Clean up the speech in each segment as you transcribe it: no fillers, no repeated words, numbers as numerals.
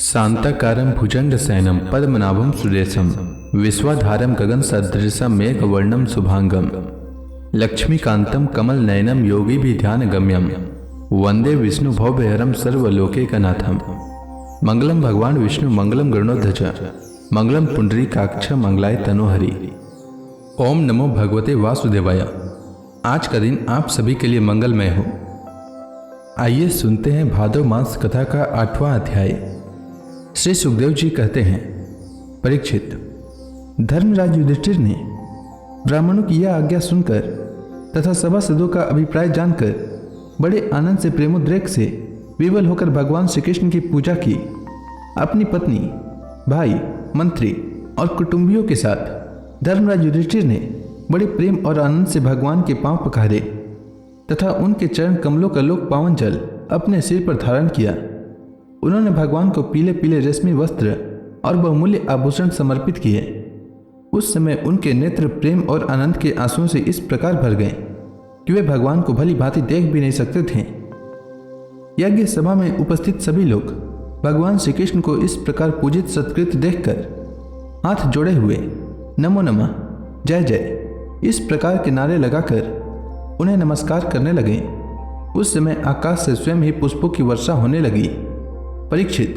शांताकारं भुजंगशयनं पद्मनाभं सुरेशं विश्वाधारं गगनसदृशं मेघवर्णं शुभांगं लक्ष्मीकान्तं कमलनयनं योगिभिध्यानगम्यं वंदे विष्णुभवभयहरं सर्वलोकैकनाथं। मंगलम भगवान विष्णु मंगलम गरुड़ध्वज मंगलम पुंडरीकाक्ष मंगलाय तनोहरि। ओम नमो भगवते वासुदेवाय। आज का दिन आप सभी के लिए मंगलमय हो। आइए सुनते हैं भादव मास कथा का 8वां अध्याय। श्री सुखदेव जी कहते हैं, परीक्षित, धर्मराज युधिष्ठिर ने ब्राह्मणों की यह आज्ञा सुनकर तथा सभासदों का अभिप्राय जानकर बड़े आनंद से प्रेमोद्रेक से विवल होकर भगवान श्री कृष्ण की पूजा की। अपनी पत्नी, भाई, मंत्री और कुटुंबियों के साथ धर्मराज युधिष्ठिर ने बड़े प्रेम और आनंद से भगवान के पांव पखारे तथा उनके चरण कमलों का लोक पावन जल अपने सिर पर धारण किया। उन्होंने भगवान को पीले पीले रेशमी वस्त्र और बहुमूल्य आभूषण समर्पित किए। उस समय उनके नेत्र प्रेम और आनंद के आंसुओं से इस प्रकार भर गए कि वे भगवान को भली भांति देख भी नहीं सकते थे। यज्ञ सभा में उपस्थित सभी लोग भगवान श्री कृष्ण को इस प्रकार पूजित सत्कृत देखकर हाथ जोड़े हुए नमो नमः, जय जय इस प्रकार के नारे लगाकर उन्हें नमस्कार करने लगे। उस समय आकाश से स्वयं ही पुष्पों की वर्षा होने लगी। परीक्षित,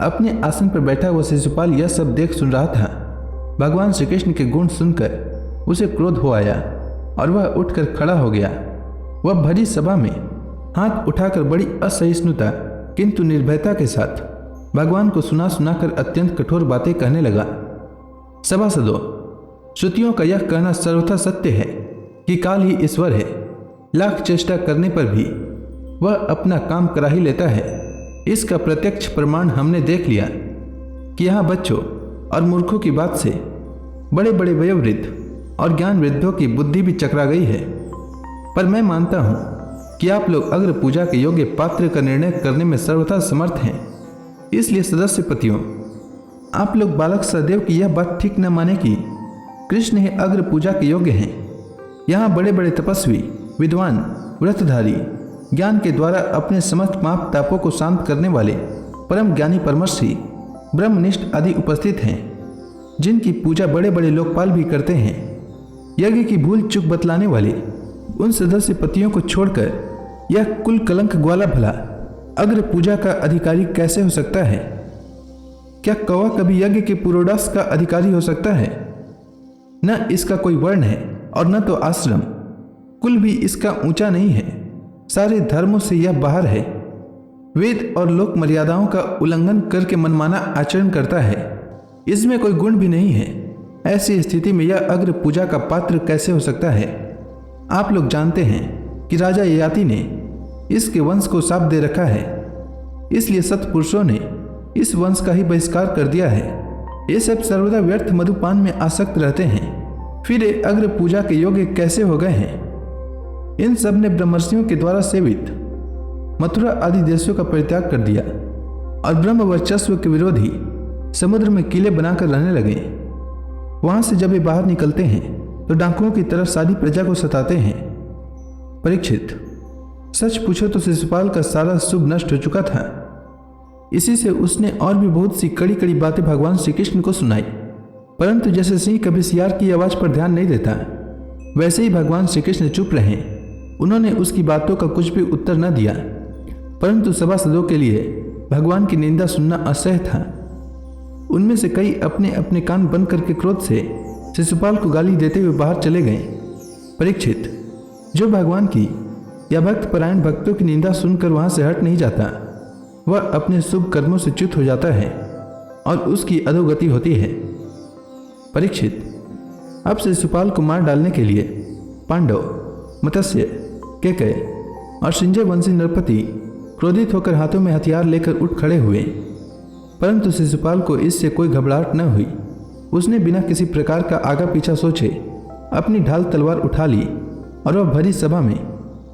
अपने आसन पर बैठा हुआ शिशुपाल यह सब देख सुन रहा था। भगवान श्री कृष्ण के गुण सुनकर उसे क्रोध हो आया और वह उठकर खड़ा हो गया। वह भरी सभा में हाथ उठाकर बड़ी असहिष्णुता किंतु निर्भयता के साथ भगवान को सुना सुनाकर अत्यंत कठोर बातें कहने लगा। सभासदों, श्रुतियों का यह कहना सर्वथा सत्य है कि काल ही ईश्वर है। लाख चेष्टा करने पर भी वह अपना काम करा ही लेता है। इसका प्रत्यक्ष प्रमाण हमने देख लिया कि यहाँ बच्चों और मूर्खों की बात से बड़े बड़े वयोवृद्ध और ज्ञान वृद्धों की बुद्धि भी चकरा गई है। पर मैं मानता हूँ कि आप लोग अग्र पूजा के योग्य पात्र का निर्णय करने में सर्वथा समर्थ हैं। इसलिए सदस्य पतियों, आप लोग बालक सहदेव की यह बात ठीक न माने कि कृष्ण ही अग्र पूजा के योग्य हैं। यहाँ बड़े बड़े तपस्वी, विद्वान, व्रतधारी, ज्ञान के द्वारा अपने समस्त पाप तापों को शांत करने वाले परम ज्ञानी परमर्षि, ब्रह्मनिष्ठ आदि उपस्थित हैं, जिनकी पूजा बड़े बड़े लोकपाल भी करते हैं। यज्ञ की भूल चूक बतलाने वाले उन सदस्य पतियों को छोड़कर यह कुल कलंक ग्वाला भला अग्र पूजा का अधिकारी कैसे हो सकता है? क्या कौवा कभी यज्ञ के पुरोडास का अधिकारी हो सकता है? न इसका कोई वर्ण है और न तो आश्रम, कुल भी इसका ऊंचा नहीं है। सारे धर्मों से यह बाहर है। वेद और लोक मर्यादाओं का उल्लंघन करके मनमाना आचरण करता है। इसमें कोई गुण भी नहीं है। ऐसी स्थिति में यह अग्र पूजा का पात्र कैसे हो सकता है? आप लोग जानते हैं कि राजा ययाति ने इसके वंश को शाप दे रखा है। इसलिए सत्पुरुषों ने इस वंश का ही बहिष्कार कर दिया है। ये सब सर्वदा व्यर्थ मधुपान में आसक्त रहते हैं, फिर ये अग्र पूजा के योग्य कैसे हो गए हैं? इन सब ने ब्रह्मर्षियों के द्वारा सेवित मथुरा आदि देशों का परित्याग कर दिया और ब्रह्म वर्चस्व के विरोधी समुद्र में किले बनाकर रहने लगे। वहां से जब ये बाहर निकलते हैं तो डाकुओं की तरफ सारी प्रजा को सताते हैं। परीक्षित, सच पूछो तो शिशुपाल का सारा शुभ नष्ट हो चुका था। इसी से उसने और भी बहुत सी कड़ी कड़ी बातें भगवान श्री कृष्ण को सुनाई, परंतु जैसे सिंह कभी सियार की आवाज पर ध्यान नहीं देता, वैसे ही भगवान श्री कृष्ण चुप रहे। उन्होंने उसकी बातों का कुछ भी उत्तर न दिया, परंतु सभासदों के लिए भगवान की निंदा सुनना असह्य था। उनमें से कई अपने अपने कान बंद करके क्रोध से शिशुपाल को गाली देते हुए बाहर चले गए। परीक्षित, जो भगवान की या भक्त परायण भक्तों की निंदा सुनकर वहां से हट नहीं जाता, वह अपने शुभ कर्मों से च्युत हो जाता है और उसकी अधोगति होती है। परीक्षित, अब शिशुपाल को मार डालने के लिए पांडव, मत्स्य, केकय और संजय वंशी नरपति क्रोधित होकर हाथों में हथियार लेकर उठ खड़े हुए, परंतु शिशुपाल को इससे कोई घबराहट न हुई। उसने बिना किसी प्रकार का आगा पीछा सोचे अपनी ढाल तलवार उठा ली और वह भरी सभा में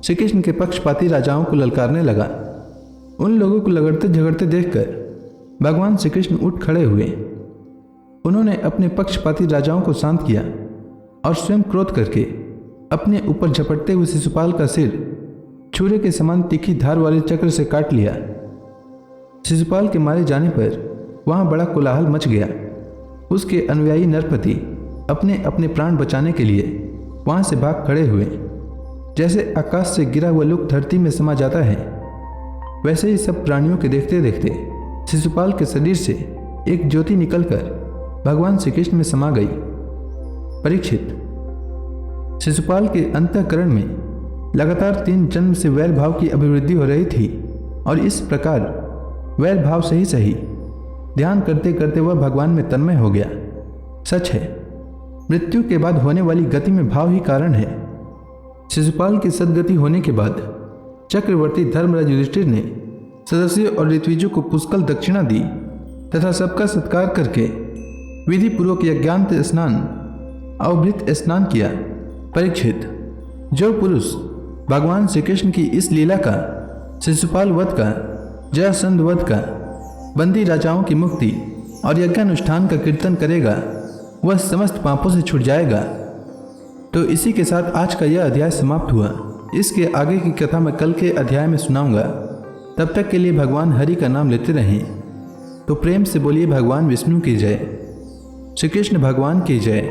श्री कृष्ण के पक्षपाती राजाओं को ललकारने लगा। उन लोगों को लगड़ते झगड़ते देखकर भगवान श्री कृष्ण उठ खड़े हुए। उन्होंने अपने पक्षपाती राजाओं को शांत किया और स्वयं क्रोध करके अपने ऊपर झपटते हुए शिशुपाल का सिर छुरे के समान तीखी धार वाले चक्र से काट लिया। शिशुपाल के मारे जाने पर वहाँ बड़ा कोलाहल मच गया। उसके अनुयायी नरपति अपने अपने प्राण बचाने के लिए वहाँ से भाग खड़े हुए। जैसे आकाश से गिरा हुआ लुक धरती में समा जाता है, वैसे ही सब प्राणियों के देखते देखते शिशुपाल के शरीर से एक ज्योति निकलकर भगवान श्री कृष्ण में समा गई। परीक्षित, शिशुपाल के अंतःकरण में लगातार 3 जन्म से वैर भाव की अभिवृद्धि हो रही थी और इस प्रकार वैर भाव से ही सही ध्यान करते करते वह भगवान में तन्मय हो गया। सच है, मृत्यु के बाद होने वाली गति में भाव ही कारण है। शिशुपाल की सद्गति होने के बाद चक्रवर्ती धर्मराज युधिष्ठिर ने सदस्यों और ऋत्विजों को पुष्कल दक्षिणा दी तथा सबका सत्कार करके विधि पूर्वक यज्ञांत स्नान अवभृत स्नान किया। परीक्षित, जो पुरुष भगवान श्री कृष्ण की इस लीला का, शिशुपाल वध का, जरासंध वध का, बंदी राजाओं की मुक्ति और यज्ञानुष्ठान का कीर्तन करेगा, वह समस्त पापों से छूट जाएगा। तो इसी के साथ आज का यह अध्याय समाप्त हुआ। इसके आगे की कथा मैं कल के अध्याय में सुनाऊंगा। तब तक के लिए भगवान हरि का नाम लेते रहें। तो प्रेम से बोलिए भगवान विष्णु की जय, श्री कृष्ण भगवान की जय।